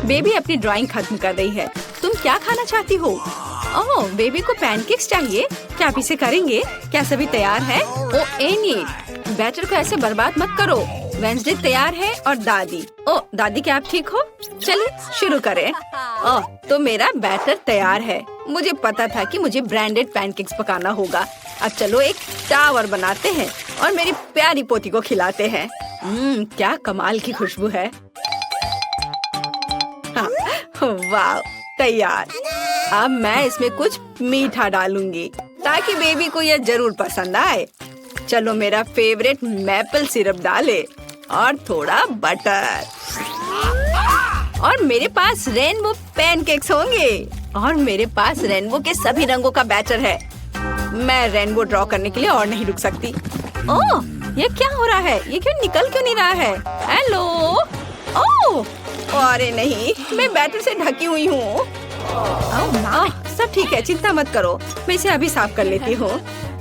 Baby अपनी drawing खत्म कर रही है। तुम क्या खाना चाहती हो? ओह, बेबी को पैनकेक्स चाहिए। क्या आप इसे करेंगे? क्या सभी तैयार है? ओह एनी, बैटर को ऐसे बर्बाद मत करो। वेंसडे तैयार है और दादी। ओह दादी, क्या आप ठीक हो? चलिए शुरू करें। ओह, तो मेरा बैटर तैयार है। मुझे पता था कि मुझे ब्रांडेड पैनकेक्स पकाना होगा। अब चलो एक टावर बनाते हैं और मेरी प्यारी पोती को खिलाते हैं। क्या कमाल की खुशबू है। हाँ, वाह, तैयार। अब मैं इसमें कुछ मीठा डालूंगी ताकि बेबी को यह जरूर पसंद आए। चलो मेरा फेवरेट मैपल सिरप डाले और थोड़ा बटर। और मेरे पास रेनबो पैनकेक्स होंगे और मेरे पास रेनबो के सभी रंगों का बैटर है। मैं रेनबो ड्रॉ करने के लिए और नहीं रुक सकती। ओह, ये क्या हो रहा है? ये निकल क्यों नहीं रहा है? हेलो। ओह, अरे नहीं, मैं बैटर से ढकी हुई हूँ। सब ठीक है, चिंता मत करो। मैं इसे अभी साफ कर लेती हूँ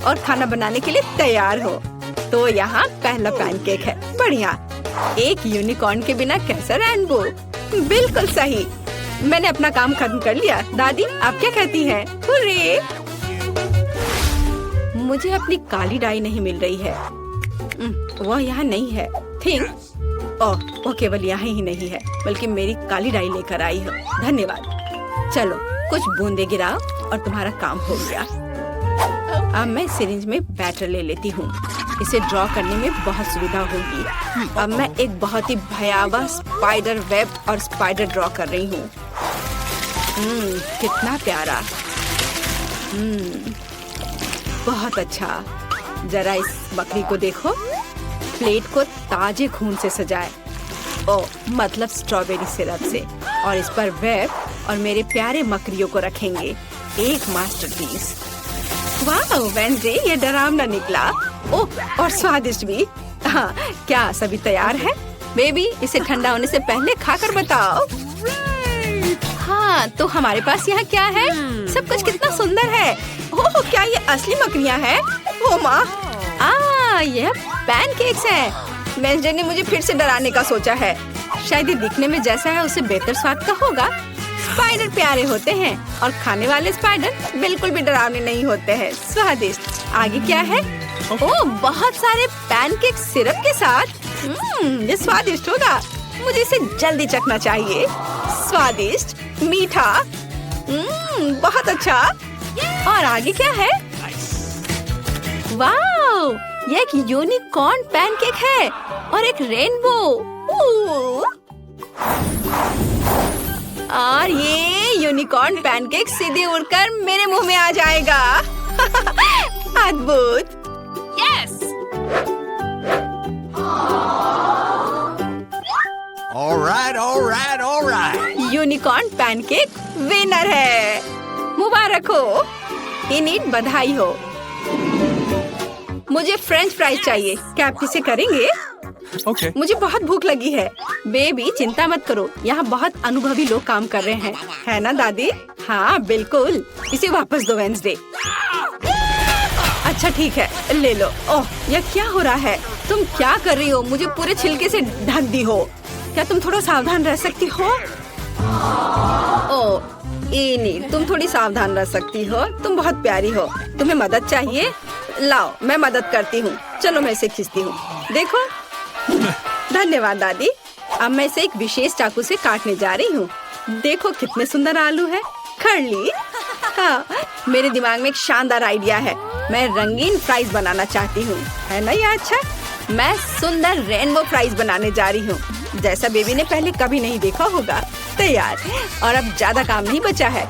और खाना बनाने के लिए तैयार हो। तो यहाँ पहला पैनकेक है। बढ़िया। एक यूनिकॉर्न के बिना कैसा रेनबो? बिल्कुल सही। मैंने अपना काम खत्म कर लिया। दादी, आप क्या कहती हैं? हुर्रे! मुझे अपनी काली डाई नहीं मिल रही है। वह यहाँ नहीं है। थिंक ओह, वो केवल यहाँ ही नहीं है बल्कि मेरी काली डाई लेकर आई है। धन्यवाद। चलो कुछ बूंदे गिराओ और तुम्हारा काम हो गया। अब मैं सिरिंज में बैटर ले लेती हूँ। इसे ड्रॉ करने में बहुत सुविधा होगी। अब मैं एक बहुत ही भयावह स्पाइडर वेब और स्पाइडर ड्रॉ कर रही हूँ। कितना प्यारा। बहुत अच्छा। जरा इस बकरी को देखो। प्लेट को ताजे खून से सजाए। ओह, मतलब स्ट्रॉबेरी सिरप से। और इस पर वेब और मेरे प्यारे मकड़ियों को रखेंगे। एक मास्टरपीस। वाह वेंसडे, ये डरावना निकला। ओह, और स्वादिष्ट भी। हाँ, क्या सभी तैयार है? बेबी, इसे ठंडा होने से पहले खाकर बताओ। हाँ, तो हमारे पास यहाँ क्या है? सब कुछ कितना सुंदर है। ओह, क्या ये असली मकड़ियाँ हैं? ओ माँ, यह पैनकेक्स है। वेंसडे ने मुझे फिर से डराने का सोचा है। शायद ये दिखने में जैसा है उससे बेहतर स्वाद का होगा। स्पाइडर प्यारे होते हैं और खाने वाले स्पाइडर बिल्कुल भी डरावने नहीं होते हैं। स्वादिष्ट। आगे क्या है? ओह, बहुत सारे पैनकेक सिरप के साथ। ये स्वादिष्ट होगा। मुझे इसे जल्दी चखना चाहिए। स्वादिष्ट, मीठा। बहुत अच्छा। और आगे क्या है? वाओ, ये एक यूनिकॉर्न पैनकेक है और एक रेनबो। और ये यूनिकॉर्न पैनकेक सीधे उड़कर मेरे मुंह में आ जाएगा। अद्भुत। Yes. All right. Unicorn pancake winner है। मुबारक हो। इनिट, बधाई हो। मुझे फ्रेंच फ्राइज चाहिए। क्या आप इसे करेंगे? Okay. मुझे बहुत भूख लगी है। बेबी, चिंता मत करो, यहाँ बहुत अनुभवी लोग काम कर रहे हैं, है ना दादी? हाँ बिल्कुल। इसे वापस दो वेंसडे। अच्छा ठीक है, ले लो। ओह, यह क्या हो रहा है? तुम क्या कर रही हो? मुझे पूरे छिलके से ढक दी हो। क्या तुम थोड़ा सावधान रह सकती हो? ओह इनी, तुम थोड़ी सावधान रह सकती हो। तुम बहुत प्यारी हो। तुम्हें मदद चाहिए? लाओ, मैं मदद करती हूँ। चलो मैं इसे खींचती हूँ। देखो। धन्यवाद दादी। अब मैं इसे एक विशेष चाकू से काटने जा रही हूँ। देखो कितने सुंदर आलू है। खरली। हाँ, मेरे दिमाग में एक शानदार आइडिया है। मैं रंगीन फ्राइज बनाना चाहती हूँ, है ना? ये अच्छा। मैं सुंदर रेनबो फ्राइज बनाने जा रही हूँ, जैसा बेबी ने पहले कभी नहीं देखा होगा। तैयार। और अब ज्यादा काम नहीं बचा है।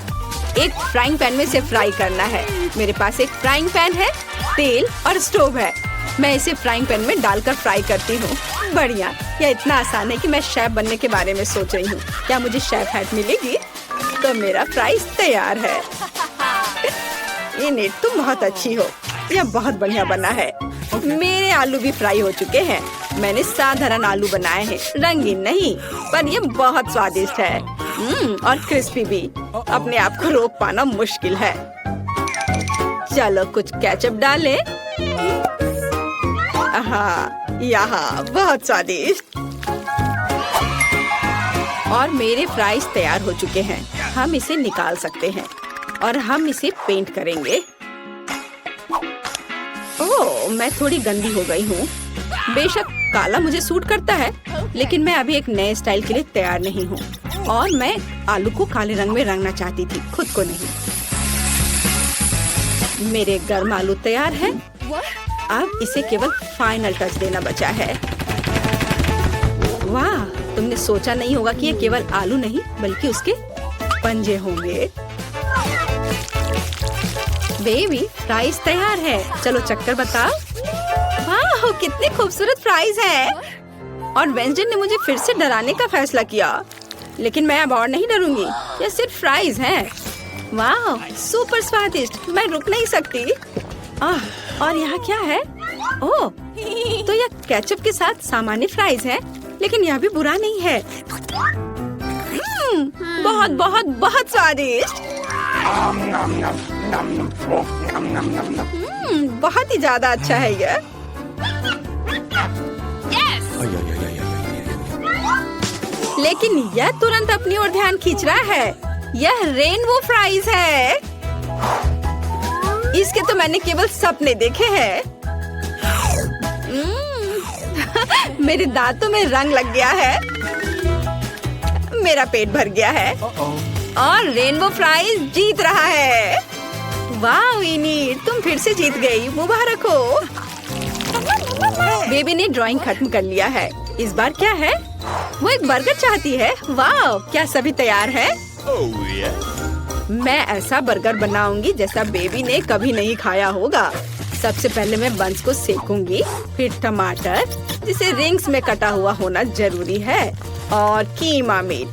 एक फ्राइंग पैन में इसे फ्राई करना है। मेरे पास एक फ्राइंग पैन है, तेल और स्टोव है। मैं इसे फ्राइंग पैन में डालकर फ्राई करती हूँ। बढ़िया। यह इतना आसान है कि मैं शेफ बनने के बारे में सोच रही हूँ। क्या मुझे शेफ हैट मिलेगी? तो मेरा फ्राइज तैयार है। इनिट, तुम बहुत अच्छी हो। यह बहुत बढ़िया बना है। मेरे आलू भी फ्राई हो चुके हैं। मैंने साधारण आलू बनाए हैं, रंगीन नहीं, पर ये बहुत स्वादिष्ट है। और क्रिस्पी भी। अपने आप को रोक पाना मुश्किल है। चलो कुछ केचप डालें। हाँ, यहाँ बहुत स्वादिष्ट। और मेरे फ्राइज तैयार हो चुके हैं। हम इसे निकाल सकते हैं और हम इसे पेंट करेंगे। ओह, मैं थोड़ी गंदी हो गई हूँ। बेशक काला मुझे सूट करता है, लेकिन मैं अभी एक नए स्टाइल के लिए तैयार नहीं हूँ और मैं आलू को काले रंग में रंगना चाहती थी, खुद को नहीं। मेरे गर्म आलू तैयार है। अब इसे केवल फाइनल टच देना बचा है। वाह, तुमने सोचा नहीं होगा कि ये केवल आलू नहीं बल्कि उसके पंजे होंगे। बेबी, फ्राइज तैयार है। चलो चक्कर बताओ। वाह, कितने खूबसूरत फ्राइज हैं। और वेंसडे ने मुझे फिर से डराने का फैसला किया, लेकिन मैं अब और नहीं डरूंगी। ये सिर्फ फ्राइज हैं। वाह, सुपर स्वादिष्ट, मैं रुक नहीं सकती। और यहाँ क्या है? ओह, तो यह केचप के साथ सामान्य फ्राइज है, लेकिन यह भी बुरा नहीं है। बहुत बहुत बहुत स्वादिष्ट। बहुत ही ज्यादा अच्छा है यह। लेकिन यह तुरंत अपनी ओर ध्यान खींच रहा है। यह रेनबो फ्राइज है। इसके तो मैंने केवल सपने देखे हैं। मेरे दांतों में रंग लग गया है। मेरा पेट भर गया है और रेनबो फ्राइज जीत रहा है। वाह विनी, तुम फिर से जीत गई, मुबारक हो। बेबी ने ड्राइंग खत्म कर लिया है। इस बार क्या है? वो एक बर्गर चाहती है। वाह, क्या सभी तैयार है? मैं ऐसा बर्गर बनाऊंगी जैसा बेबी ने कभी नहीं खाया होगा। सबसे पहले मैं बंस को सेकूंगी, फिर टमाटर जिसे रिंग्स में कटा हुआ होना जरूरी है, और कीमा मीट।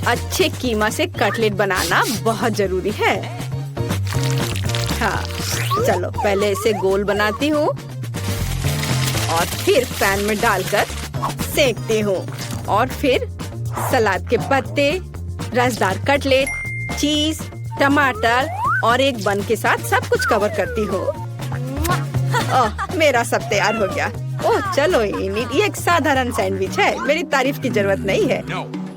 अच्छे कीमा से कटलेट बनाना बहुत जरूरी है। हाँ, चलो पहले इसे गोल बनाती हूँ और फिर पैन में डालकर सेकती हूँ, और फिर सलाद के पत्ते, रसदार कटलेट, चीज, टमाटर और एक बन के साथ सब कुछ कवर करती हूँ। ओह, मेरा सब तैयार हो गया। ओह चलो इनिट, ये एक साधारण सैंडविच है, मेरी तारीफ की जरूरत नहीं है।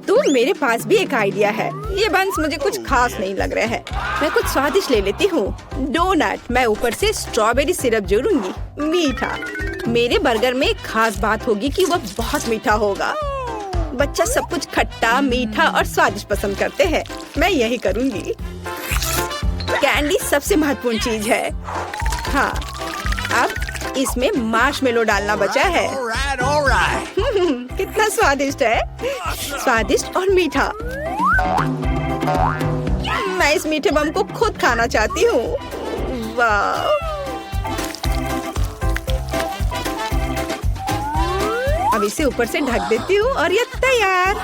तो मेरे पास भी एक आइडिया है। ये बंस मुझे कुछ खास नहीं लग रहा है। मैं कुछ स्वादिष्ट ले लेती हूँ। डोनट। मैं ऊपर से स्ट्रॉबेरी सिरप जोड़ूंगी। मीठा। मेरे बर्गर में एक खास बात होगी कि वह बहुत मीठा होगा। बच्चा सब कुछ खट्टा, मीठा और स्वादिष्ट पसंद करते हैं। मैं यही करूँगी। कैंडी सबसे महत्वपूर्ण चीज है। हाँ, अब इसमें मार्शमेलो डालना बचा है। कितना स्वादिष्ट है। स्वादिष्ट और मीठा। मैं इस मीठे बम को खुद खाना चाहती हूँ। वाह, अब इसे ऊपर से ढक देती हूँ और ये तैयार।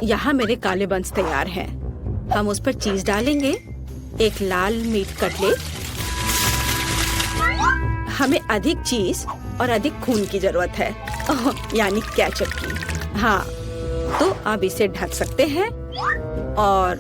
यहाँ मेरे काले बंस तैयार हैं। हम उस पर चीज डालेंगे। एक लाल मीट कटलेट। हमें अधिक चीज और अधिक खून की जरूरत है, यानी केचप की। हाँ, तो अब इसे ढक सकते हैं और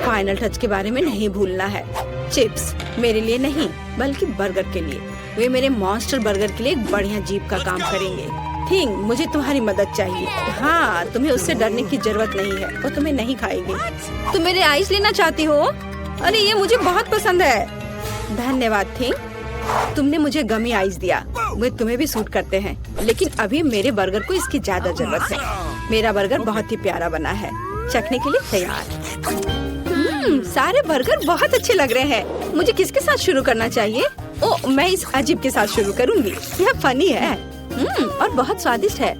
फाइनल टच के बारे में नहीं भूलना है। चिप्स मेरे लिए नहीं बल्कि बर्गर के लिए। वे मेरे मॉन्स्टर बर्गर के लिए एक बढ़िया जीप का काम करेंगे। थिंग, मुझे तुम्हारी मदद चाहिए। हाँ, तुम्हें उससे डरने की जरूरत नहीं है, वो तुम्हें नहीं खाएगी। तुम मेरे आइस लेना चाहती हो? अरे ये मुझे बहुत पसंद है। धन्यवाद थिंग, तुमने मुझे गमी आइस दिया। वे तुम्हें भी सूट करते हैं, लेकिन अभी मेरे बर्गर को इसकी ज्यादा जरूरत है। मेरा बर्गर बहुत ही प्यारा बना है। चखने के लिए तैयार। सारे बर्गर बहुत अच्छे लग रहे हैं। मुझे किसके साथ शुरू करना चाहिए? ओह, मैं इस अजीब के साथ शुरू करूंगी। यह फनी है और बहुत स्वादिष्ट है।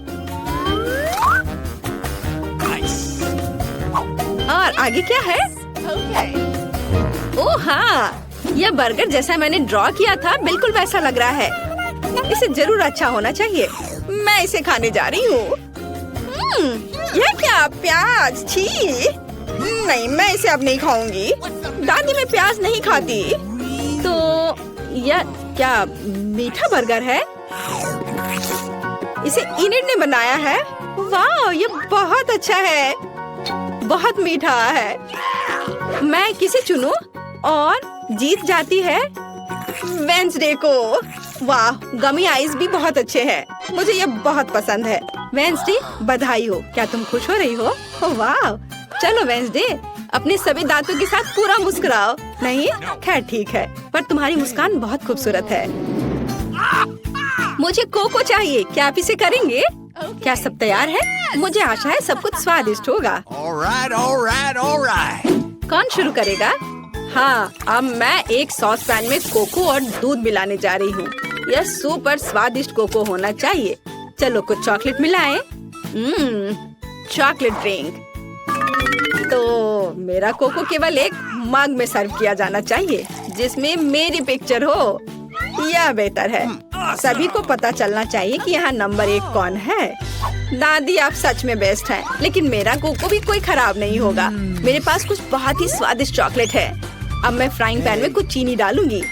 और आगे क्या है? ओह हाँ, यह बर्गर जैसा मैंने ड्रॉ किया था बिल्कुल वैसा लग रहा है। इसे जरूर अच्छा होना चाहिए। मैं इसे खाने जा रही हूँ। यह क्या? प्याज? छी नहीं, मैं इसे अब नहीं खाऊंगी। दादी मैं प्याज नहीं खाती। तो यह क्या मीठा बर्गर है? इसे इनिट ने बनाया है। वाह, ये बहुत अच्छा है। बहुत मीठा है। मैं किसे चुनूं? और जीत जाती है वेंसडे को। वाह, गमी आइस भी बहुत अच्छे हैं। मुझे ये बहुत पसंद है। वेंसडे, बधाई हो। क्या तुम खुश हो रही हो? ओह वाह। चलो वेंसडे, अपने सभी दांतों के साथ पूरा मुस्कुराओ। नहीं? खैर ठीक है, पर तुम्हारी मुस्कान बहुत खूबसूरत है। मुझे कोको चाहिए, क्या आप इसे करेंगे? क्या सब तैयार है? मुझे आशा है सब कुछ स्वादिष्ट होगा। कौन शुरू करेगा? हाँ, अब मैं एक सॉस पैन में कोको और दूध मिलाने जा रही हूँ। यह सुपर स्वादिष्ट कोको होना चाहिए। चलो कुछ चॉकलेट मिलाएं। Chocolate drink. तो मेरा कोको केवल एक मग में सर्व किया जाना चाहिए जिसमें मेरी पिक्चर हो। यह बेहतर है। सभी को पता चलना चाहिए कि यहाँ नंबर 1 कौन है। दादी आप सच में बेस्ट हैं, लेकिन मेरा कोको भी कोई खराब नहीं होगा। मेरे पास कुछ बहुत ही स्वादिष्ट चॉकलेट है। अब मैं फ्राइंग पैन में कुछ चीनी डालूंगी।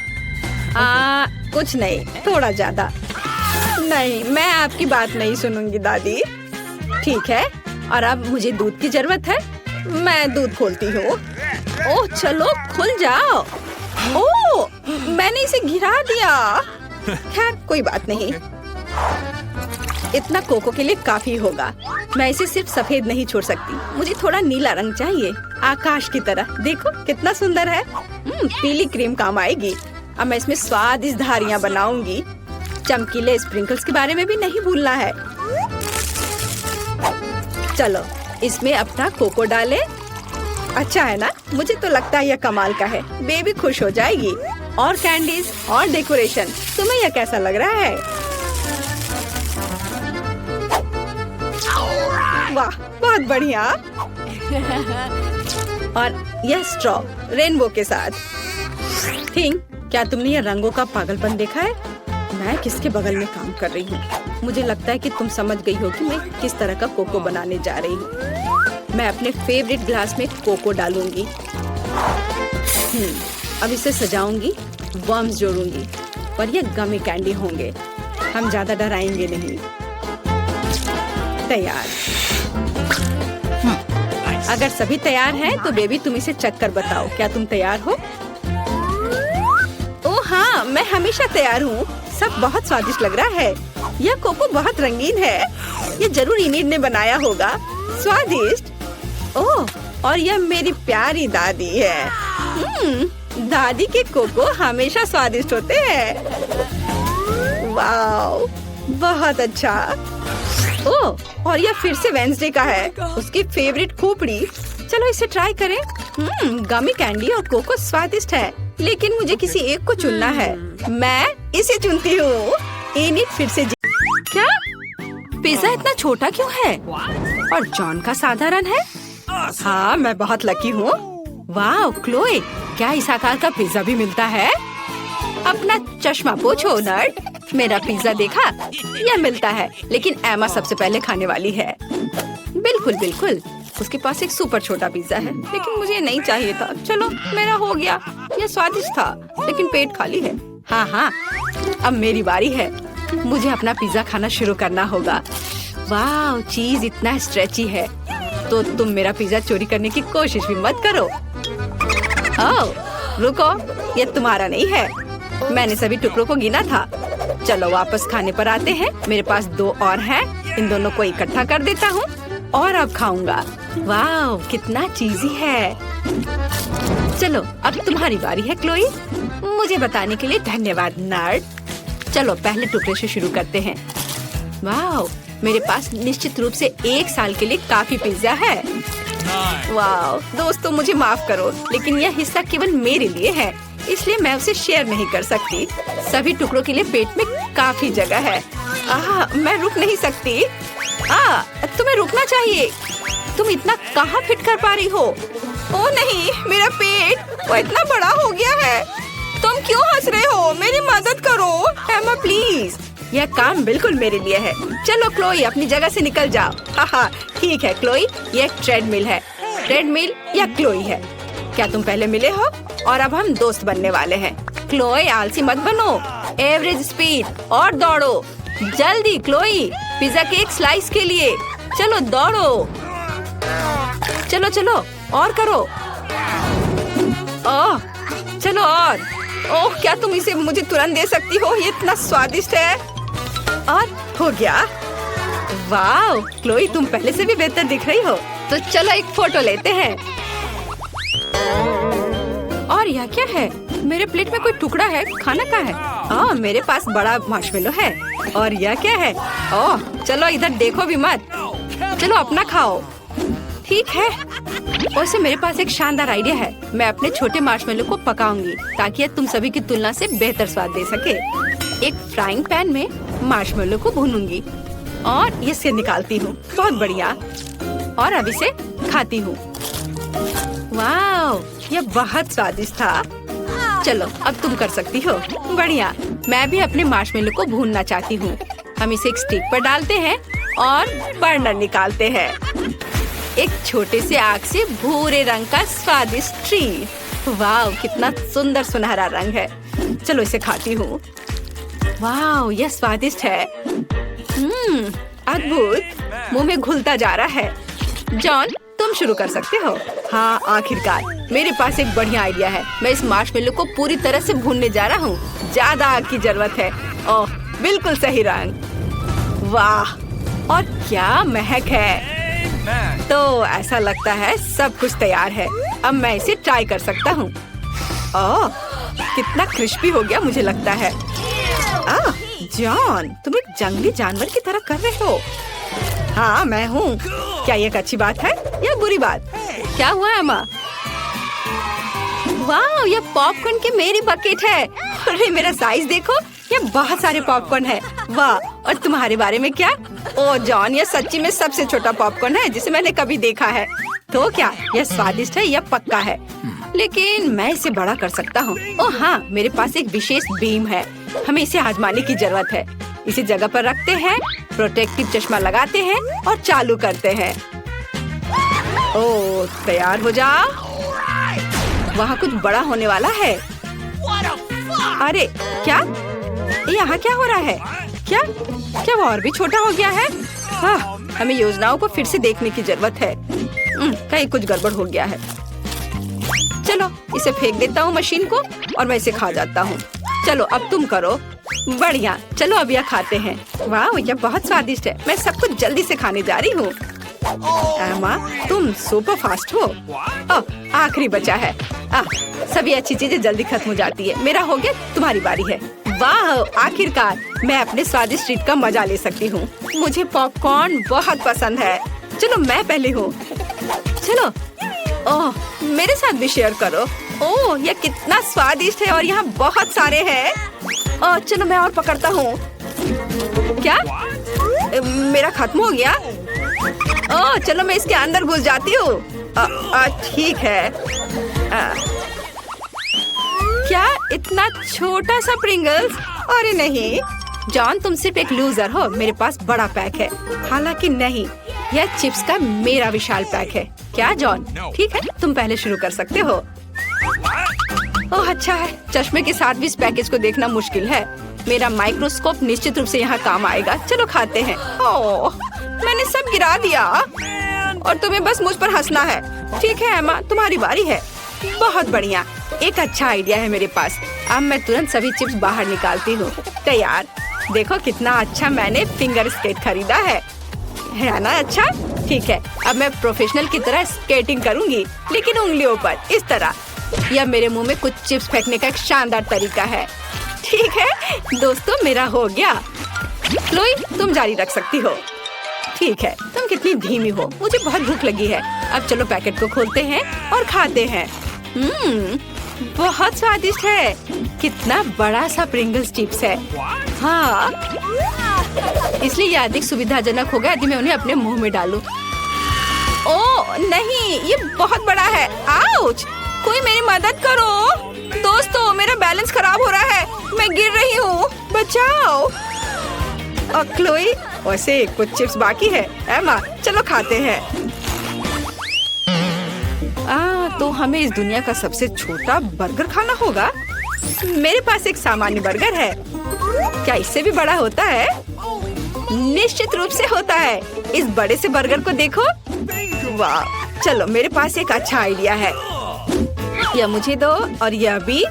कुछ नहीं, थोड़ा ज्यादा। नहीं, मैं आपकी बात नहीं सुनूंगी दादी। ठीक है, और अब मुझे दूध की जरूरत है। मैं दूध खोलती हूँ। ओह चलो खुल जाओ। ओह, मैंने इसे गिरा दिया। खैर कोई बात नहीं, इतना कोको के लिए काफी होगा। मैं इसे सिर्फ सफेद नहीं छोड़ सकती, मुझे थोड़ा नीला रंग चाहिए, आकाश की तरह। देखो कितना सुंदर है। पीली क्रीम काम आएगी। अब मैं इसमें स्वादिष्ट धारियाँ बनाऊंगी। चमकीले स्प्रिंकल्स के बारे में भी नहीं भूलना है। चलो इसमें अपना कोको डालें। अच्छा है ना? मुझे तो लगता है यह कमाल का है। बेबी खुश हो जाएगी। और कैंडीज और डेकोरेशन। तुम्हें यह कैसा लग रहा है? वाह, बहुत बढ़िया। और यह स्ट्रॉ रेनबो के साथ। थिंक, क्या तुमने यह रंगों का पागलपन देखा है? मैं किसके बगल में काम कर रही हूँ? मुझे लगता है कि तुम समझ गई हो कि मैं किस तरह का कोको बनाने जा रही हूँ। मैं अपने फेवरेट ग्लास में कोको डालूंगी। अब इसे सजाऊंगी, वर्म्स जोड़ूंगी और ये गमी कैंडी होंगे। हम ज्यादा डराएंगे नहीं। तैयार। अगर सभी तैयार हैं तो बेबी तुम इसे चख कर बताओ। क्या तुम तैयार हो? ओह हाँ, मैं हमेशा तैयार हूँ। सब बहुत स्वादिष्ट लग रहा है। यह कोको बहुत रंगीन है। ये जरूर इनीड ने बनाया होगा। स्वादिष्ट। ओह, और यह मेरी प्यारी दादी है। दादी के कोको हमेशा स्वादिष्ट होते हैं। वाओ, बहुत अच्छा। ओह, और यह फिर से वेंसडे का है। उसकी फेवरेट खोपड़ी। चलो इसे ट्राई करें। गमी कैंडी और कोको स्वादिष्ट है, लेकिन मुझे किसी एक को चुनना है। मैं इसे चुनती हूँ। इनिट फिर से क्या? पिज्जा इतना छोटा क्यों है? और जॉन का साधारण है। हाँ, मैं बहुत लकी हूँ। वाह क्लोए, क्या इस आकार का पिज्जा भी मिलता है? अपना चश्मा पोछो नर्ड। मेरा पिज्जा देखा? यह मिलता है, लेकिन एमा सबसे पहले खाने वाली है। बिल्कुल बिल्कुल, उसके पास एक सुपर छोटा पिज्जा है, लेकिन मुझे नहीं चाहिए था। चलो मेरा हो गया। यह स्वादिष्ट था, लेकिन पेट खाली है। हाँ हाँ, अब मेरी बारी है। मुझे अपना पिज्जा खाना शुरू करना होगा। वाह, चीज इतना स्ट्रेची है। तो तुम मेरा पिज्जा चोरी करने की कोशिश भी मत करो। ओह, रुको, ये तुम्हारा नहीं है। मैंने सभी टुकड़ों को गिना था। चलो वापस खाने पर आते हैं। मेरे पास 2 और हैं। इन दोनों को इकट्ठा कर देता हूँ और अब खाऊंगा। वाह, कितना चीजी है। चलो अब तुम्हारी बारी है क्लोई। मुझे बताने के लिए धन्यवाद नर्ड। चलो पहले टुकड़े से शुरू करते हैं। वाह, मेरे पास निश्चित रूप से 1 साल के लिए काफी पिज्जा है। वाह दोस्तों, मुझे माफ करो, लेकिन यह हिस्सा केवल मेरे लिए है, इसलिए मैं उसे शेयर नहीं कर सकती। सभी टुकड़ों के लिए पेट में काफी जगह है। मैं रुक नहीं सकती। तुम्हें रुकना चाहिए। तुम इतना कहाँ फिट कर पा रही हो? ओ नहीं, मेरा पेट वो इतना बड़ा हो गया है। तुम क्यों हंस रहे हो? मेरी मदद करो एमा प्लीज। यह काम बिल्कुल मेरे लिए है। चलो क्लोई, अपनी जगह से निकल जाओ। हाँ ठीक है क्लोई, ये एक ट्रेडमिल है। ट्रेडमिल या क्लोई है। क्या तुम पहले मिले हो? और अब हम दोस्त बनने वाले हैं। क्लोई आलसी मत बनो। एवरेज स्पीड और दौड़ो जल्दी। क्लोई, पिज्जा के एक स्लाइस के लिए। चलो दौड़ो। चलो चलो और करो। ओह चलो और। ओह, क्या तुम इसे मुझे तुरंत दे सकती हो? ये इतना स्वादिष्ट है। और हो गया। वाह क्लोई, तुम पहले से भी बेहतर दिख रही हो। तो चलो एक फोटो लेते हैं। और यह क्या है? मेरे प्लेट में कोई टुकड़ा है, खाना का है? मेरे पास बड़ा मार्शमेलो है। और यह क्या है? ओह चलो इधर देखो भी मत, चलो अपना खाओ। ठीक है। वैसे मेरे पास एक शानदार आइडिया है। मैं अपने छोटे मार्शमेलो को पकाऊंगी ताकि यह तुम सभी की तुलना से बेहतर स्वाद दे सके। एक फ्राइंग पैन में मार्शमेलो को भूनूंगी और इसे निकालती हूँ। बहुत बढ़िया। और अब इसे खाती हूँ। वाह यह बहुत स्वादिष्ट था। चलो अब तुम कर सकती हो। बढ़िया। मैं भी अपने मार्शमेलो को भूनना चाहती हूँ। हम इसे एक स्टिक पर डालते हैं और बर्नर निकालते हैं। एक छोटे से आग से भूरे रंग का स्वादिष्ट ट्रीट। वाह कितना सुंदर सुनहरा रंग है। चलो इसे खाती हूँ। वाह यह स्वादिष्ट है। अद्भुत। मुंह में घुलता जा रहा है। जॉन तुम शुरू कर सकते हो। हाँ आखिरकार मेरे पास एक बढ़िया आइडिया है। मैं इस मार्शमेलो को पूरी तरह से भूनने जा रहा हूँ। ज्यादा आग की जरूरत है। ओह बिल्कुल सही रंग। वाह और क्या महक है। तो ऐसा लगता है सब कुछ तैयार है। अब मैं इसे ट्राई कर सकता हूँ। ओह कितना क्रिस्पी हो गया मुझे लगता है। जॉन तुम एक जंगली जानवर की तरह कर रहे हो। हाँ मैं हूँ। क्या ये एक अच्छी बात है या बुरी बात? क्या हुआ अम्मा? वाह ये पॉपकॉर्न की मेरी बकेट है। अरे मेरा साइज देखो, ये बहुत सारे पॉपकॉर्न है। वाह और तुम्हारे बारे में क्या? ओ जॉन ये सच्ची में सबसे छोटा पॉपकॉर्न है जिसे मैंने कभी देखा है। तो क्या यह स्वादिष्ट है? यह पक्का है, लेकिन मैं इसे बड़ा कर सकता हूँ। ओह हाँ मेरे पास एक विशेष बीम है। हमें इसे आजमाने की जरूरत है। इसे जगह पर रखते हैं, प्रोटेक्टिव चश्मा लगाते हैं और चालू करते हैं। ओह तैयार हो जाओ। वहाँ कुछ बड़ा होने वाला है। अरे क्या यहाँ क्या हो रहा है? क्या क्या वो और भी छोटा हो गया है? हमें योजनाओं को फिर से देखने की जरूरत है। कहीं कुछ गड़बड़ हो गया है। चलो इसे फेंक देता हूँ मशीन को और मैं इसे खा जाता हूँ। चलो अब तुम करो। बढ़िया। चलो अब यह खाते हैं। वाह यह बहुत स्वादिष्ट है। मैं सब कुछ जल्दी से खाने जा रही हूँ। एमा तुम सुपर फास्ट हो। आखिरी बचा है। सभी अच्छी चीजें जल्दी खत्म हो जाती है। मेरा हो गया, तुम्हारी बारी है। वाह आखिरकार मैं अपने स्वादिष्ट ट्रीट का मजा ले सकती हूँ। मुझे पॉपकॉर्न बहुत पसंद है। चलो मैं पहले हूँ। चलो ओह मेरे साथ भी शेयर करो। ओह यह कितना स्वादिष्ट है और यहाँ बहुत सारे हैं। ओह चलो मैं और पकड़ता हूँ। क्या मेरा खत्म हो गया? ओह चलो मैं इसके अंदर घुस जाती हूँ। ठीक है। क्या इतना छोटा सा प्रिंगल्स? अरे नहीं जॉन तुम सिर्फ एक लूजर हो। मेरे पास बड़ा पैक है। हालांकि नहीं, यह चिप्स का मेरा विशाल पैक है। क्या जॉन? ठीक है तुम पहले शुरू कर सकते हो। ओह अच्छा है। चश्मे के साथ भी इस पैकेज को देखना मुश्किल है। मेरा माइक्रोस्कोप निश्चित रूप से यहाँ काम आएगा। चलो खाते हैं। ओह मैंने सब गिरा दिया और तुम्हें बस मुझ पर हंसना है। ठीक है एमा तुम्हारी बारी है। बहुत बढ़िया। एक अच्छा आइडिया है मेरे पास। अब मैं तुरंत सभी चिप्स बाहर निकालती हूँ। तैयार। देखो कितना अच्छा मैंने फिंगर स्केट खरीदा है ना? अच्छा ठीक है। अब मैं प्रोफेशनल की तरह स्केटिंग करूँगी, लेकिन उंगलियों पर इस तरह। यह मेरे मुंह में कुछ चिप्स फेंकने का एक शानदार तरीका है। ठीक है दोस्तों मेरा हो गया। क्लोई तुम जारी रख सकती हो। ठीक है तुम कितनी धीमी हो। मुझे बहुत भूख लगी है। अब चलो पैकेट को खोलते हैं और खाते हैं। बहुत स्वादिष्ट है। कितना बड़ा सा प्रिंगल्स चिप्स है। हाँ इसलिए यह अधिक सुविधाजनक होगा यदि मैं उन्हें अपने मुंह में डालूं। ओह नहीं ये बहुत बड़ा है। आउच कोई मेरी मदद करो। दोस्तों मेरा बैलेंस खराब हो रहा है। मैं गिर रही हूँ। बचाओ। क्लोई वैसे कुछ चिप्स बाकी है। एमा चलो खाते हैं। तो हमें इस दुनिया का सबसे छोटा बर्गर खाना होगा। मेरे पास एक सामान्य बर्गर है। क्या इससे भी बड़ा होता है? निश्चित रूप से होता है। इस बड़े से बर्गर को देखो। वाह चलो मेरे पास एक अच्छा आइडिया है। यह मुझे दो और यह भी।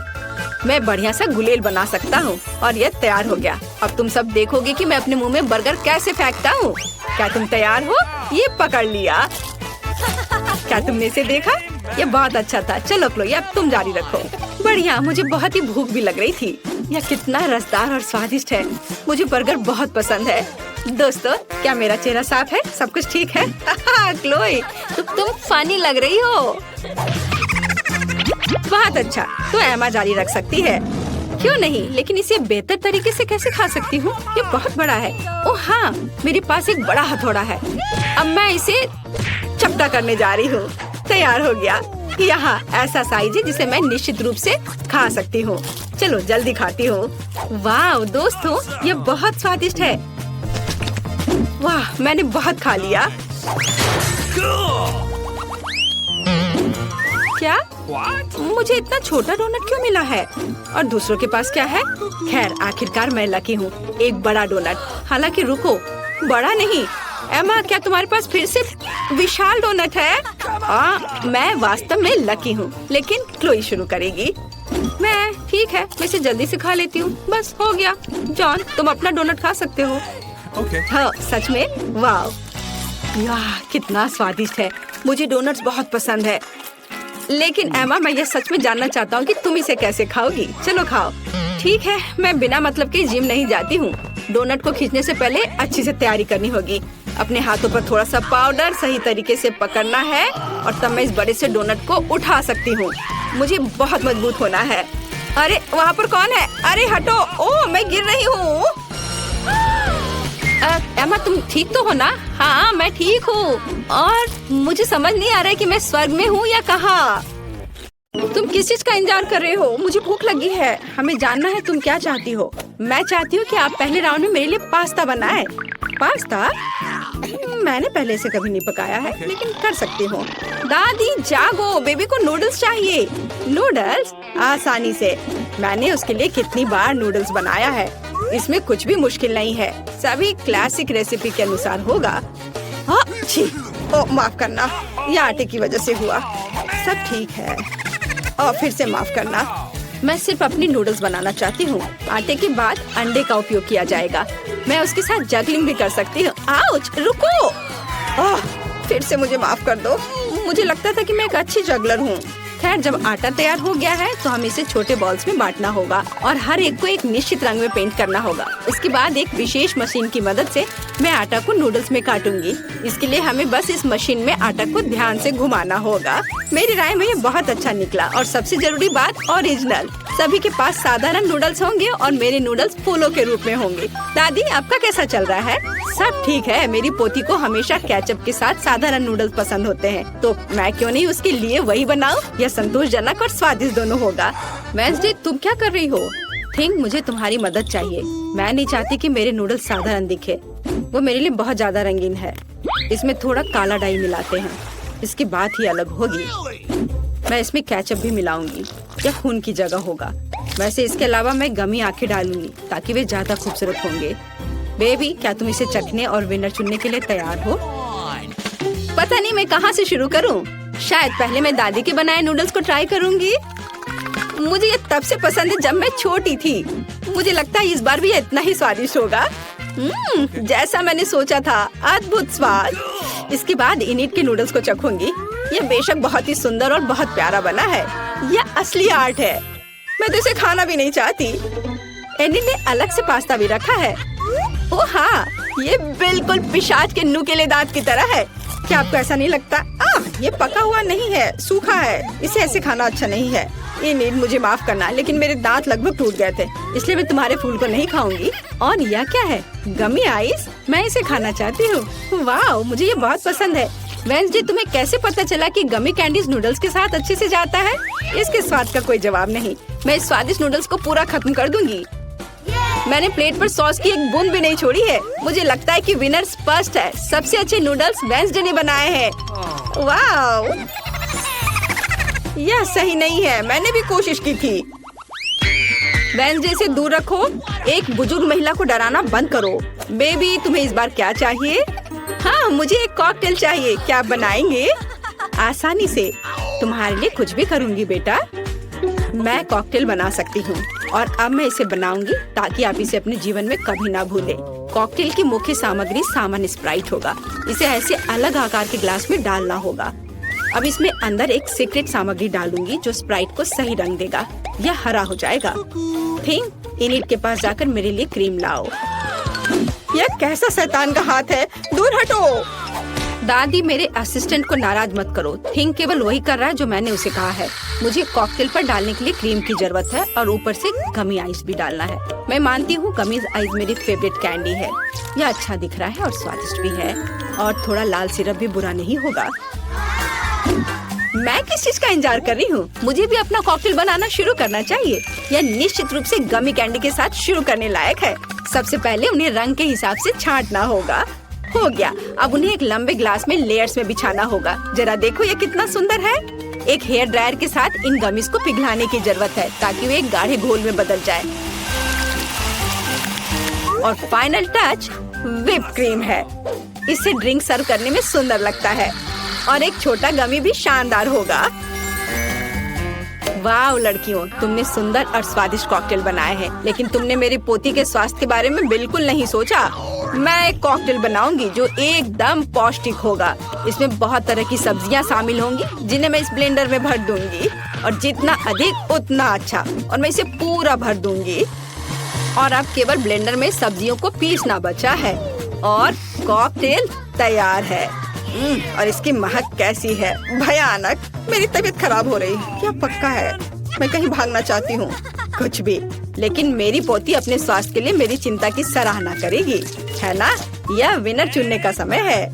मैं बढ़िया सा गुलेल बना सकता हूँ और ये तैयार हो गया। अब तुम सब देखोगे कि मैं अपने मुंह में बर्गर कैसे फेंकता हूँ। क्या तुम तैयार हो? ये पकड़ लिया। क्या तुमने इसे देखा? ये बहुत अच्छा था। चलो क्लोई, अब तुम जारी रखो। बढ़िया, मुझे बहुत ही भूख भी लग रही थी। यह कितना रसदार और स्वादिष्ट है। मुझे बर्गर बहुत पसंद है। दोस्तों, क्या मेरा चेहरा साफ है? सब कुछ ठीक है? क्लोई, तुम फनी लग रही हो। बहुत अच्छा, तो एमा जारी रख सकती है। क्यों नहीं, लेकिन इसे बेहतर तरीके से कैसे खा सकती हूँ? ये बहुत बड़ा है। ओह हाँ, मेरे पास एक बड़ा हथौड़ा है। अब मैं इसे चपटा करने जा रही हूँ। तैयार हो गया। यहाँ ऐसा साइज है जिसे मैं निश्चित रूप से खा सकती हूँ। चलो जल्दी खाती हूँ। वाह दोस्तों, ये बहुत स्वादिष्ट है। वाह, मैंने बहुत खा लिया। क्या? मुझे इतना छोटा डोनट क्यों मिला है? और दूसरों के पास क्या है? खैर, आखिरकार मैं लकी हूँ। एक बड़ा डोनट। हालांकि रुको, बड़ा नहीं। एमा, क्या तुम्हारे पास फिर से विशाल डोनट है? मैं वास्तव में लकी हूँ, लेकिन क्लोई शुरू करेगी। मैं ठीक है, मैं इसे जल्दी से खा लेती हूँ। बस हो गया। जॉन, तुम अपना डोनट खा सकते हो। हाँ, सच में? वाह, कितना स्वादिष्ट है। मुझे डोनट्स बहुत पसंद है। लेकिन एमा, मैं ये सच में जानना चाहता हूँ कि तुम इसे कैसे खाओगी। चलो खाओ। ठीक है, मैं बिना मतलब के जिम नहीं जाती हूँ। डोनट को खींचने से पहले अच्छी से तैयारी करनी होगी। अपने हाथों पर थोड़ा सा पाउडर सही तरीके से पकड़ना है और तब मैं इस बड़े से डोनट को उठा सकती हूँ। मुझे बहुत मजबूत होना है। अरे वहाँ पर कौन है? अरे हटो। ओह, मैं गिर रही हूँ। एमा, तुम ठीक तो हो ना? हाँ, मैं ठीक हूँ। और मुझे समझ नहीं आ रहा है कि मैं स्वर्ग में हूँ या कहाँ। तुम किस चीज का इंतजार कर रहे हो? मुझे भूख लगी है। हमें जानना है तुम क्या चाहती हो। मैं चाहती हूँ कि आप पहले राउंड में मेरे लिए पास्ता बनाएं। पास्ता? मैंने पहले से कभी नहीं पकाया है, लेकिन कर सकती हूँ। दादी जागो, बेबी को नूडल्स चाहिए। नूडल्स? आसानी से। मैंने उसके लिए कितनी बार नूडल्स बनाया है। इसमें कुछ भी मुश्किल नहीं है। सभी क्लासिक रेसिपी के अनुसार होगा। माफ करना, यह आटे की वजह से हुआ। सब ठीक है। और फिर से माफ करना। मैं सिर्फ अपनी नूडल्स बनाना चाहती हूँ। आटे के बाद अंडे का उपयोग किया जाएगा। मैं उसके साथ जगलिंग भी कर सकती हूँ। आउच, रुको। फिर से मुझे माफ कर दो। मुझे लगता था कि मैं एक अच्छी जगलर हूँ। खैर, जब आटा तैयार हो गया है तो हमें इसे छोटे बॉल्स में बांटना होगा और हर एक को एक निश्चित रंग में पेंट करना होगा। उसके बाद एक विशेष मशीन की मदद से मैं आटा को नूडल्स में काटूंगी। इसके लिए हमें बस इस मशीन में आटा को ध्यान से घुमाना होगा। मेरी राय में ये बहुत अच्छा निकला। और सबसे जरूरी बात, ओरिजिनल। सभी के पास साधारण नूडल्स होंगे और मेरे नूडल्स फूलों के रूप में होंगे। दादी, आपका कैसा चल रहा है? सब ठीक है। मेरी पोती को हमेशा केचप के साथ साधारण नूडल्स पसंद होते हैं, तो मैं क्यों नहीं उसके लिए वही बनाऊं? यह संतोषजनक और स्वादिष्ट दोनों होगा। वेंसडे, तुम क्या कर रही हो? थिंक, मुझे तुम्हारी मदद चाहिए। मैं नहीं चाहती कि मेरे नूडल्स साधारण दिखे। वो मेरे लिए बहुत ज्यादा रंगीन है। इसमें थोड़ा काला डाई मिलाते हैं। इसकी बात ही अलग होगी। मैं इसमें केचप भी मिलाऊंगी। यह खून की जगह होगा। वैसे इसके अलावा मैं गमी आंखें डालूंगी ताकि वे ज्यादा खूबसूरत होंगे। बेबी, क्या तुम इसे चखने और विनर चुनने के लिए तैयार हो? पता नहीं मैं कहाँ से शुरू करूँ। शायद पहले मैं दादी के बनाए नूडल्स को ट्राई करूँगी। मुझे ये तब से पसंद है जब मैं छोटी थी। मुझे लगता है इस बार भी इतना ही स्वादिष्ट होगा। जैसा मैंने सोचा था। अद्भुत स्वाद। इसके बाद इनिट के नूडल्स को चखूंगी। ये बेशक बहुत ही सुंदर और बहुत प्यारा बना है। यह असली आर्ट है। मैं तो इसे खाना भी नहीं चाहती। एनिट ने अलग से पास्ता भी रखा है। ओह हाँ, ये बिल्कुल पिशाच के नुकीले दांत की तरह है। क्या आपको ऐसा नहीं लगता? ये पका हुआ नहीं है, सूखा है। इसे ऐसे खाना अच्छा नहीं है। एनिट, मुझे माफ करना, लेकिन मेरे दांत लगभग टूट गए थे, इसलिए मैं तुम्हारे फूल को नहीं खाऊंगी। और यह क्या है? गमी आइस? मैं इसे खाना चाहती हूँ। वाह, मुझे ये बहुत पसंद है। वेंसडे, तुम्हें कैसे पता चला कि गमी कैंडीज नूडल्स के साथ अच्छे से जाता है? इसके स्वाद का कोई जवाब नहीं। मैं इस स्वादिष्ट नूडल्स को पूरा खत्म कर दूंगी। मैंने प्लेट पर सॉस की एक बूंद भी नहीं छोड़ी है। मुझे लगता है कि विनर स्पष्ट है। सबसे अच्छे नूडल्स वेंसडे ने बनाए हैं। वाह, यह सही नहीं है। मैंने भी कोशिश की थी। वेंसडे से दूर रखो। एक बुजुर्ग महिला को डराना बंद करो। बेबी, तुम्हें इस बार क्या चाहिए? हाँ, मुझे एक कॉकटेल चाहिए। क्या आप बनाएंगे? आसानी से। तुम्हारे लिए कुछ भी करूंगी बेटा। मैं कॉकटेल बना सकती हूँ और अब मैं इसे बनाऊंगी ताकि आप इसे अपने जीवन में कभी ना भूलें। कॉकटेल की मुख्य सामग्री सामान्य स्प्राइट होगा। इसे ऐसे अलग आकार के ग्लास में डालना होगा। अब इसमें अंदर एक सीक्रेट सामग्री डालूंगी जो स्प्राइट को सही रंग देगा। यह हरा हो जाएगा। थिंग, इनिट के पास जाकर मेरे लिए क्रीम लाओ। यह कैसा शैतान का हाथ है, दूर हटो। दादी, मेरे असिस्टेंट को नाराज मत करो। थिंग केवल वही कर रहा है जो मैंने उसे कहा है। मुझे कॉकटेल पर डालने के लिए क्रीम की जरूरत है और ऊपर से गमी आइस भी डालना है। मैं मानती हूँ गमी आइस मेरी फेवरेट कैंडी है। यह अच्छा दिख रहा है और स्वादिष्ट भी है और थोड़ा लाल सिरप भी बुरा नहीं होगा। मैं किस चीज का इंतजार कर रही हूँ? मुझे भी अपना कॉकटेल बनाना शुरू करना चाहिए। यह निश्चित रूप से गमी कैंडी के साथ शुरू करने लायक है। सबसे पहले उन्हें रंग के हिसाब से छांटना होगा। हो गया। अब उन्हें एक लंबे ग्लास में लेयर्स में बिछाना होगा। जरा देखो ये कितना सुंदर है। एक हेयर ड्रायर के साथ इन गमीज को पिघलाने की जरूरत है ताकि वे एक गाढ़े घोल में बदल जाए। और फाइनल टच व्हिप क्रीम है। इससे ड्रिंक सर्व करने में सुंदर लगता है और एक छोटा गमी भी शानदार होगा। वाह लड़कियों, तुमने सुंदर और स्वादिष्ट कॉकटेल बनाए हैं, लेकिन तुमने मेरी पोती के स्वास्थ्य के बारे में बिल्कुल नहीं सोचा। मैं एक कॉकटेल बनाऊंगी जो एकदम पौष्टिक होगा। इसमें बहुत तरह की सब्जियां शामिल होंगी जिन्हें मैं इस ब्लेंडर में भर दूंगी और जितना अधिक उतना अच्छा। और मैं इसे पूरा भर दूंगी और अब केवल ब्लेंडर में सब्जियों को पीसना बचा है और कॉकटेल तैयार है। और इसकी महक कैसी है, भयानक। मेरी तबीयत खराब हो रही है। क्या पक्का है? मैं कहीं भागना चाहती हूँ। कुछ भी, लेकिन मेरी पोती अपने स्वास्थ्य के लिए मेरी चिंता की सराहना करेगी, है ना? यह विनर चुनने का समय है।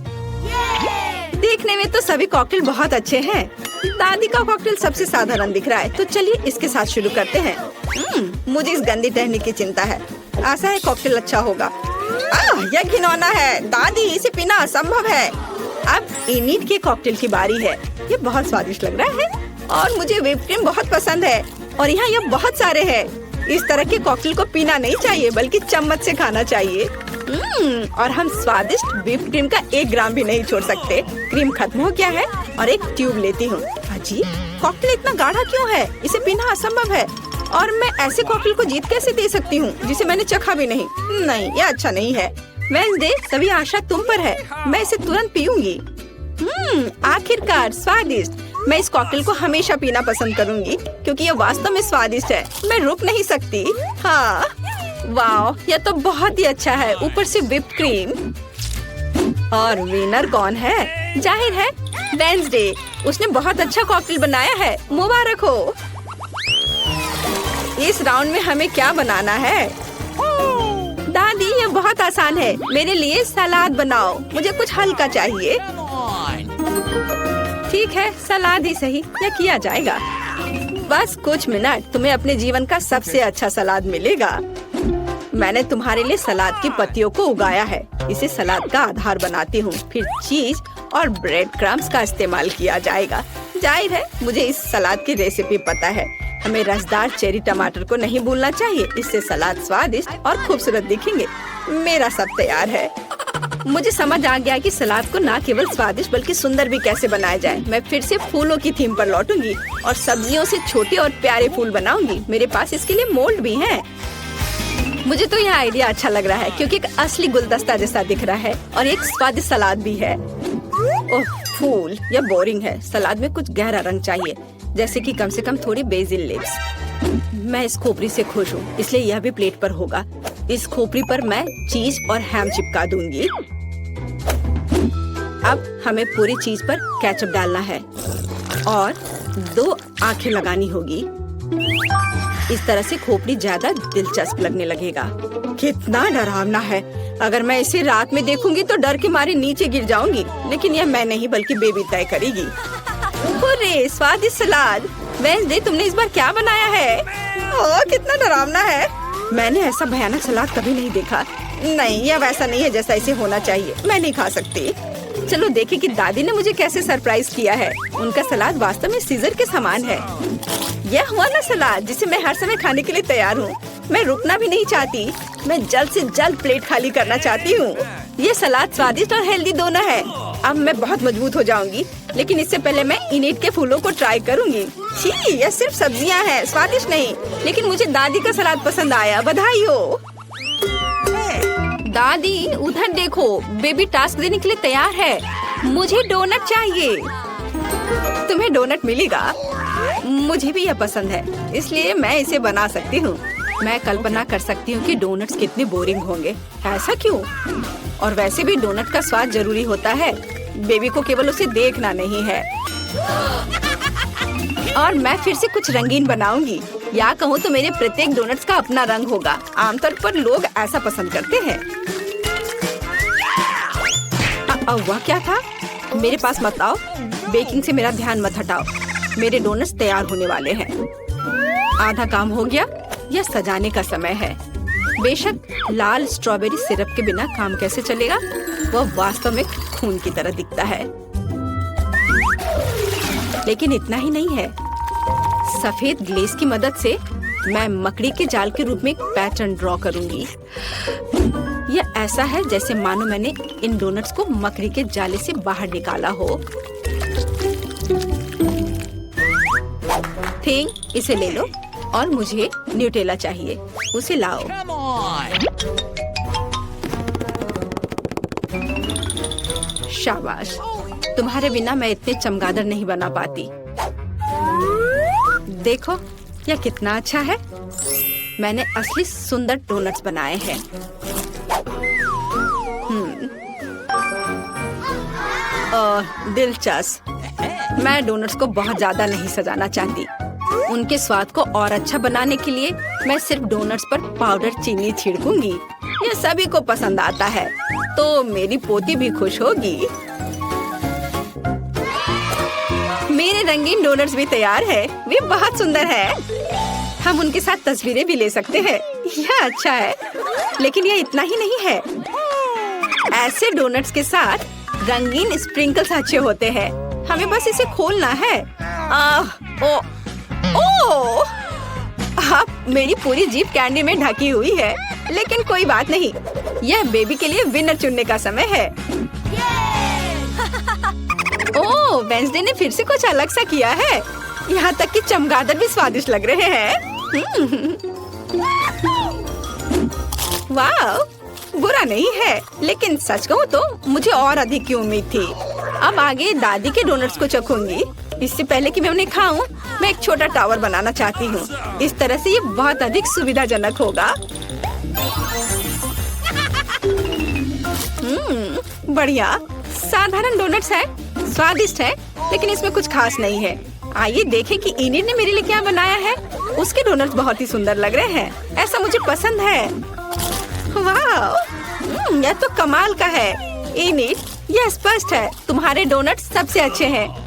देखने में तो सभी कॉकटेल बहुत अच्छे हैं। दादी का कॉकटेल सबसे साधारण दिख रहा है, तो चलिए इसके साथ शुरू करते हैं। मुझे इस गंदी टहनी की चिंता है। आशा है कॉकटेल अच्छा होगा। यह घिनौना है दादी, इसे पीना असंभव है। अब इनिट के कॉकटेल की बारी है। ये बहुत स्वादिष्ट लग रहा है और मुझे व्हिप क्रीम बहुत पसंद है और यहाँ ये बहुत सारे हैं। इस तरह के कॉकटेल को पीना नहीं चाहिए बल्कि चम्मच से खाना चाहिए। और हम स्वादिष्ट व्हिप क्रीम का 1 ग्राम भी नहीं छोड़ सकते। क्रीम खत्म हो गया है और एक ट्यूब लेती हूँ। अजी, कॉकटेल इतना गाढ़ा क्यों है? इसे पीना असंभव है और मैं ऐसे कॉकटेल को जीत कैसे दे सकती हूँ जिसे मैंने चखा भी नहीं। नहीं, ये अच्छा नहीं है। वेंसडे, सभी आशा तुम पर है। मैं इसे तुरंत पीऊंगी। आखिरकार स्वादिष्ट। मैं इस कॉकटेल को हमेशा पीना पसंद करूंगी क्योंकि ये वास्तव में स्वादिष्ट है। मैं रुक नहीं सकती। हाँ, वाह, यह तो बहुत ही अच्छा है। ऊपर से व्हिप क्रीम। और विनर कौन है? जाहिर है वेंसडे। उसने बहुत अच्छा कॉकटेल बनाया है। मुबारक हो। इस राउंड में हमें क्या बनाना है? दादी, ये बहुत आसान है। मेरे लिए सलाद बनाओ। मुझे कुछ हल्का चाहिए। ठीक है, सलाद ही सही। यह किया जाएगा। बस कुछ मिनट, तुम्हें अपने जीवन का सबसे अच्छा सलाद मिलेगा। मैंने तुम्हारे लिए सलाद की पत्तियों को उगाया है। इसे सलाद का आधार बनाती हूँ। फिर चीज और ब्रेड क्रम्स का इस्तेमाल किया जाएगा। जाहिर है मुझे इस सलाद की रेसिपी पता है। हमें रसदार चेरी टमाटर को नहीं भूलना चाहिए। इससे सलाद स्वादिष्ट और खूबसूरत दिखेंगे। मेरा सब तैयार है। मुझे समझ आ गया कि सलाद को न केवल स्वादिष्ट बल्कि सुंदर भी कैसे बनाया जाए। मैं फिर से फूलों की थीम पर लौटूंगी और सब्जियों से छोटे और प्यारे फूल बनाऊंगी। मेरे पास इसके लिए मोल्ड भी हैं। मुझे तो यह आइडिया अच्छा लग रहा है क्योंकि एक असली गुलदस्ता जैसा दिख रहा है और एक स्वादिष्ट सलाद भी है। ओह फूल, यह बोरिंग है। सलाद में कुछ गहरा रंग चाहिए, जैसे कि कम से कम थोड़ी बेसिल लीव्स। मैं इस खोपड़ी से खुश हूँ, इसलिए यह भी प्लेट पर होगा। इस खोपड़ी पर मैं चीज और हैम चिपका दूंगी। अब हमें पूरी चीज पर केचप डालना है और 2 आंखें लगानी होगी। इस तरह से खोपड़ी ज्यादा दिलचस्प लगने लगेगा। कितना डरावना है। अगर मैं इसे रात में देखूंगी तो डर के मारे नीचे गिर जाऊंगी, लेकिन यह मैं नहीं बल्कि बेबी तय करेगी। अरे स्वादिष्ट सलाद। वेंसडे, तुमने इस बार क्या बनाया है? ओह, कितना डरावना है। मैंने ऐसा भयानक सलाद कभी नहीं देखा। नहीं, यह वैसा नहीं है जैसा इसे होना चाहिए। मैं नहीं खा सकती। चलो देखें कि दादी ने मुझे कैसे सरप्राइज किया है। उनका सलाद वास्तव में सीजर के समान है। यह हुआ ना सलाद जिसे मैं हर समय खाने के लिए तैयार हूँ। मैं रुकना भी नहीं चाहती। मैं जल्द से जल्द प्लेट खाली करना चाहती हूँ। ये सलाद स्वादिष्ट और हेल्दी दोनों है। अब मैं बहुत मजबूत हो जाऊंगी, लेकिन इससे पहले मैं इनिट के फूलों को ट्राई करूंगी। छी, यह सिर्फ सब्जियां हैं, स्वादिष्ट नहीं। लेकिन मुझे दादी का सलाद पसंद आया, बधाई हो। दादी उधर देखो, बेबी टास्क देने के लिए तैयार है। मुझे डोनट चाहिए। तुम्हें डोनट मिलेगा? मुझे भी यह पसंद है, इसलिए मैं इसे बना सकती हूँ। मैं कल्पना कर सकती हूँ कि डोनट्स कितने बोरिंग होंगे। ऐसा क्यों? और वैसे भी डोनट का स्वाद जरूरी होता है, बेबी को केवल उसे देखना नहीं है। और मैं फिर से कुछ रंगीन बनाऊंगी, या कहूँ तो मेरे प्रत्येक डोनट्स का अपना रंग होगा। आमतौर पर लोग ऐसा पसंद करते हैं। वह क्या था? मेरे पास मत आओ, बेकिंग से मेरा ध्यान मत हटाओ। मेरे डोनट्स तैयार होने वाले हैं। आधा काम हो गया, यह सजाने का समय है। बेशक लाल स्ट्रॉबेरी सिरप के बिना काम कैसे चलेगा? वह वास्तव में खून की तरह दिखता है। लेकिन इतना ही नहीं है, सफेद ग्लेज की मदद से मैं मकड़ी के जाल के रूप में एक पैटर्न ड्रॉ करूंगी। यह ऐसा है जैसे मानो मैंने इन डोनट्स को मकड़ी के जाले से बाहर निकाला हो। थिंग, इसे ले लो। और मुझे न्यूटेला चाहिए, उसे लाओ। शाबाश, तुम्हारे बिना मैं इतने चमगादड़ नहीं बना पाती। देखो, यह कितना अच्छा है। मैंने असली सुंदर डोनट्स बनाए हैं। दिलचस्प। मैं डोनट्स को बहुत ज्यादा नहीं सजाना चाहती। उनके स्वाद को और अच्छा बनाने के लिए मैं सिर्फ डोनट्स पर पाउडर चीनी छिड़कूंगी। यह सभी को पसंद आता है, तो मेरी पोती भी खुश होगी। मेरे रंगीन डोनट्स भी तैयार है, वे बहुत सुंदर है। हम उनके साथ तस्वीरें भी ले सकते हैं। यह अच्छा है, लेकिन यह इतना ही नहीं है। ऐसे डोनट्स के साथ रंगीन स्प्रिंकल्स अच्छे होते हैं। हमें बस इसे खोलना है। ओह! अब मेरी पूरी जीभ कैंडी में ढकी हुई है, लेकिन कोई बात नहीं। यह बेबी के लिए विनर चुनने का समय है। ओह, वेंसडे ने फिर से कुछ अलग सा किया है। यहाँ तक कि चमगादड़ भी स्वादिष्ट लग रहे हैं। वाह, बुरा नहीं है, लेकिन सच कहूँ तो मुझे और अधिक की उम्मीद थी। अब आगे दादी के डोनट्स को चखूंगी। इससे पहले कि मैं उन्हें खाऊं, मैं एक छोटा टावर बनाना चाहती हूँ। इस तरह से ये बहुत अधिक सुविधाजनक होगा। बढ़िया, साधारण डोनट्स है, स्वादिष्ट है, लेकिन इसमें कुछ खास नहीं है। आइए देखें कि इनिट ने मेरे लिए क्या बनाया है। उसके डोनट्स बहुत ही सुंदर लग रहे हैं। ऐसा मुझे पसंद है। वाह, यह तो कमाल का है। इनिट, यह स्पष्ट है तुम्हारे डोनट्स सबसे अच्छे हैं।